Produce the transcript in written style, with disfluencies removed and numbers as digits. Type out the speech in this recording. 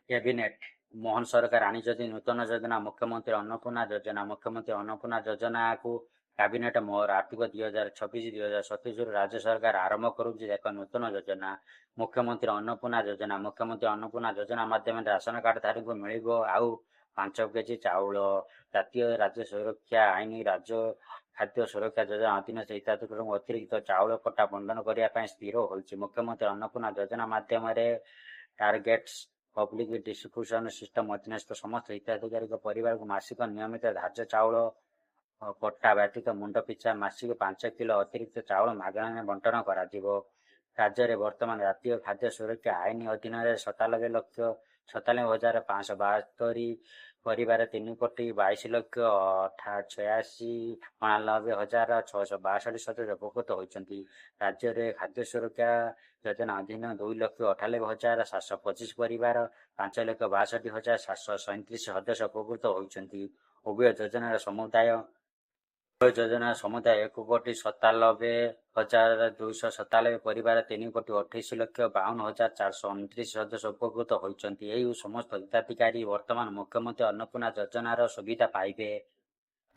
Cabinet Mohan ସରକାର ଆଣିଛନ୍ତି ନୂତନ ଯୋଜନା ମୁଖ୍ୟମନ୍ତ୍ରୀ ଅନ୍ନପୂର୍ଣ୍ଣା ଯୋଜନା। ମୁଖ୍ୟମନ୍ତ୍ରୀ ଅନ୍ନପୂର୍ଣ୍ଣା ଯୋଜନାକୁ କ୍ୟାବିନେଟ୍ ମୋର ଆର୍ଥିକ 2026-2027 ରାଜ୍ୟ ସରକାର ଆରମ୍ଭ କରୁଛି ଏକ ନୂତନ ଯୋଜନା ମୁଖ୍ୟମନ୍ତ୍ରୀ ଅନ୍ନପୂର୍ଣ୍ଣା ଯୋଜନା। ମୁଖ୍ୟମନ୍ତ୍ରୀ ଅନ୍ନପୂର୍ଣ୍ଣା ଯୋଜନା ମାଧ୍ୟମରେ ରାସନ କାର୍ଡଧାରୀଙ୍କୁ ମିଳିବ ଆଉ 5 କେଜି ଚାଉଳ। ଜାତୀୟ ରାଜ୍ୟ ସୁରକ୍ଷା ଆଇନ ରାଜ୍ୟ ଖାଦ୍ୟ ସୁରକ୍ଷା ଯୋଜନା ଅଧୀନରେ ହିତାଧିକାରୀଙ୍କୁ ଅତିରିକ୍ତ ଚାଉଳ କଟା ବଣ୍ଟନ କରିବା ପାଇଁ ସ୍ଥିର ହୋଇଛି। ମୁଖ୍ୟମନ୍ତ୍ରୀ ଅନ୍ନପୂର୍ଣ୍ଣା ଯୋଜନା ମାଧ୍ୟମରେ ଟାର୍ଗେଟ୍ସ ପବ୍ଲିକ୍ ଡିଷ୍ଟ୍ରିବ୍ୟୁସନ୍ ସିଷ୍ଟମ୍ ଅଧୀନସ୍ଥ ସମସ୍ତ ହିତାଧିକାରୀଙ୍କ ପରିବାରକୁ ମାସିକ ନିୟମିତ ଧାର୍ଯ୍ୟ ଚାଉଳ କଟା ବ୍ୟତୀତ ମୁଣ୍ଡ ପିଛା ମାସିକ 5 କିଲୋ ଅତିରିକ୍ତ ଚାଉଳ ମାଗଣାରେ ବଣ୍ଟନ କରାଯିବ। ରାଜ୍ୟରେ ବର୍ତ୍ତମାନ ଜାତୀୟ ଖାଦ୍ୟ ସୁରକ୍ଷା ଆଇନ ଅଧୀନରେ 97,572 ପରିବାର 3,82,86,99,662 ସଦସ୍ୟ ଉପକୃତ ହୋଇଛନ୍ତି। ରାଜ୍ୟରେ ଖାଦ୍ୟ ସୁରକ୍ଷା ଯୋଜନା ଅଧୀନ 2,98,725 ପରିବାର 5,62,737 ସଦସ୍ୟ ଉପକୃତ ହୋଇଛନ୍ତି। ଉଭୟ ଯୋଜନାର ସମୁଦାୟ 1,97,297 ପରିବାର 3,28,52,429 ସଦସ୍ୟ ଉପକୃତ ହୋଇଛନ୍ତି। ଏହି ସମସ୍ତ ହିତାଧିକାରୀ ବର୍ତ୍ତମାନ ମୁଖ୍ୟମନ୍ତ୍ରୀ ଅନ୍ନପୂର୍ଣ୍ଣା ଯୋଜନାର ସୁବିଧା ପାଇବେ।